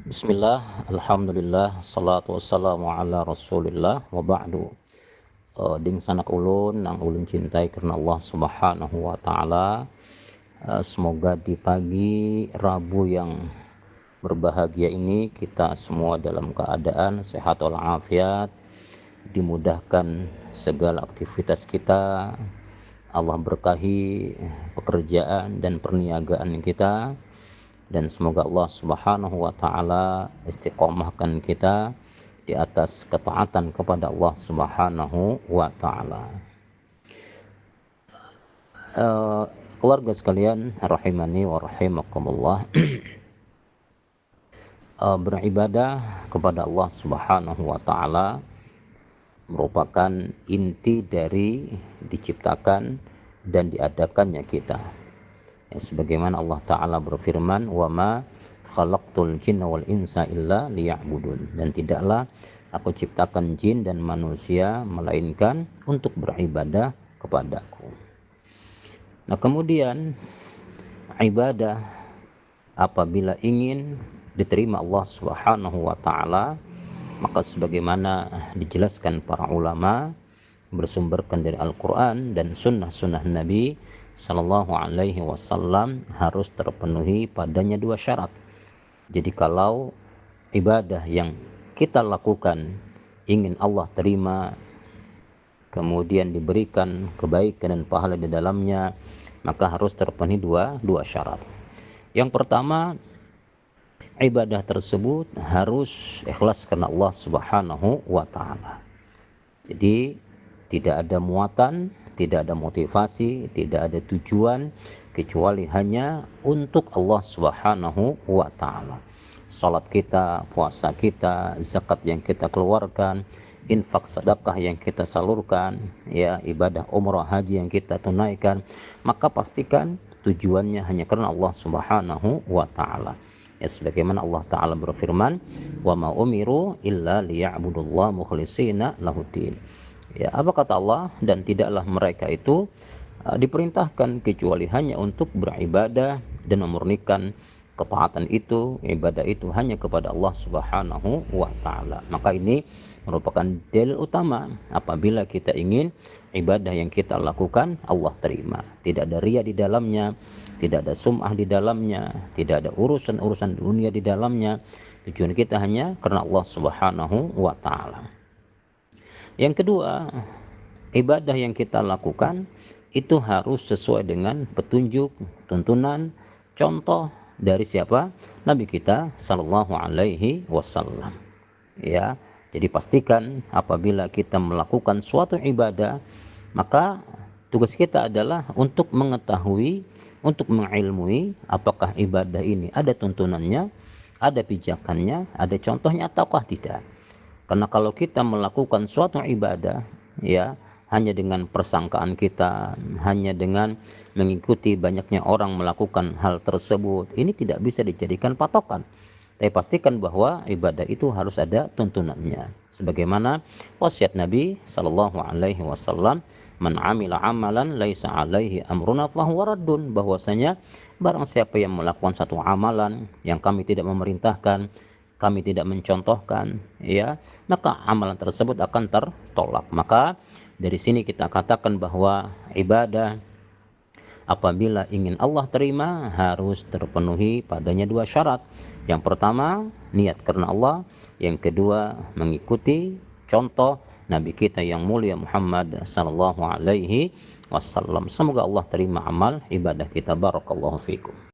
Bismillah, alhamdulillah, salatu wassalamu ala rasulillah wa ba'du. Ding sanak ulun nang ulun cintai karena Allah subhanahu wa ta'ala. Semoga di pagi Rabu yang berbahagia ini kita semua dalam keadaan sehat walafiat, dimudahkan segala aktivitas kita, Allah berkahi pekerjaan dan perniagaan kita, dan semoga Allah subhanahu wa ta'ala istiqomahkan kita di atas ketaatan kepada Allah subhanahu wa ta'ala. Keluarga sekalian rahimani wa rahimakumullah, beribadah kepada Allah subhanahu wa ta'ala merupakan inti dari diciptakan dan diadakannya kita. Ya, sebagaimana Allah Ta'ala berfirman, wa ma khalaqtul jinna wal insa illa liya'budun, dan tidaklah aku ciptakan jin dan manusia melainkan untuk beribadah kepadaku. Nah, kemudian ibadah apabila ingin diterima Allah Subhanahu wa Ta'ala, maka sebagaimana dijelaskan para ulama bersumberkan dari Al-Quran dan sunnah-sunnah Nabi Sallallahu Alaihi Wasallam, harus terpenuhi padanya dua syarat. Jadi kalau ibadah yang kita lakukan ingin Allah terima, kemudian diberikan kebaikan dan pahala di dalamnya, maka harus terpenuhi dua syarat. Yang pertama, ibadah tersebut harus ikhlas karena Allah Subhanahu wa Ta'ala. Jadi tidak ada muatan, tidak ada motivasi, tidak ada tujuan kecuali hanya untuk Allah Subhanahu wa Ta'ala. Salat kita, puasa kita, zakat yang kita keluarkan, infak sedekah yang kita salurkan, ya, ibadah umrah haji yang kita tunaikan, maka pastikan tujuannya hanya karena Allah Subhanahu wa Ta'ala. Ya, sebagaimana Allah Ta'ala berfirman, wa ma umiru illa liya'budullaha mukhlishina lahuddin. Ya, apa kata Allah? Dan tidaklah mereka itu diperintahkan kecuali hanya untuk beribadah dan memurnikan ketaatan itu, ibadah itu hanya kepada Allah Subhanahu wa Ta'ala. Maka ini merupakan dalil utama apabila kita ingin ibadah yang kita lakukan Allah terima. Tidak ada riya di dalamnya, tidak ada sum'ah di dalamnya, tidak ada urusan-urusan dunia di dalamnya. Tujuan kita hanya karena Allah Subhanahu wa Ta'ala. Yang kedua, ibadah yang kita lakukan itu harus sesuai dengan petunjuk, tuntunan, contoh dari siapa? Nabi kita sallallahu alaihi wasallam. Ya, jadi pastikan apabila kita melakukan suatu ibadah, maka tugas kita adalah untuk mengetahui, untuk mengilmui apakah ibadah ini ada tuntunannya, ada pijakannya, ada contohnya ataukah tidak. Karena kalau kita melakukan suatu ibadah, ya, hanya dengan persangkaan kita, hanya dengan mengikuti banyaknya orang melakukan hal tersebut, ini tidak bisa dijadikan patokan. Tapi pastikan bahwa ibadah itu harus ada tuntunannya. Sebagaimana wasiat Nabi Sallallahu Alaihi Wasallam, man amila amalan laisa alaihi amruna fahuwa raddun, bahwasanya barang siapa yang melakukan satu amalan yang kami tidak memerintahkan, kami tidak mencontohkan, ya, maka amalan tersebut akan tertolak. Maka dari sini kita katakan bahwa ibadah apabila ingin Allah terima harus terpenuhi padanya dua syarat. Yang pertama, niat karena Allah. Yang kedua, mengikuti contoh Nabi kita yang mulia Muhammad sallallahu alaihi wasallam. Semoga Allah terima amal ibadah kita. Barakallahu fikum.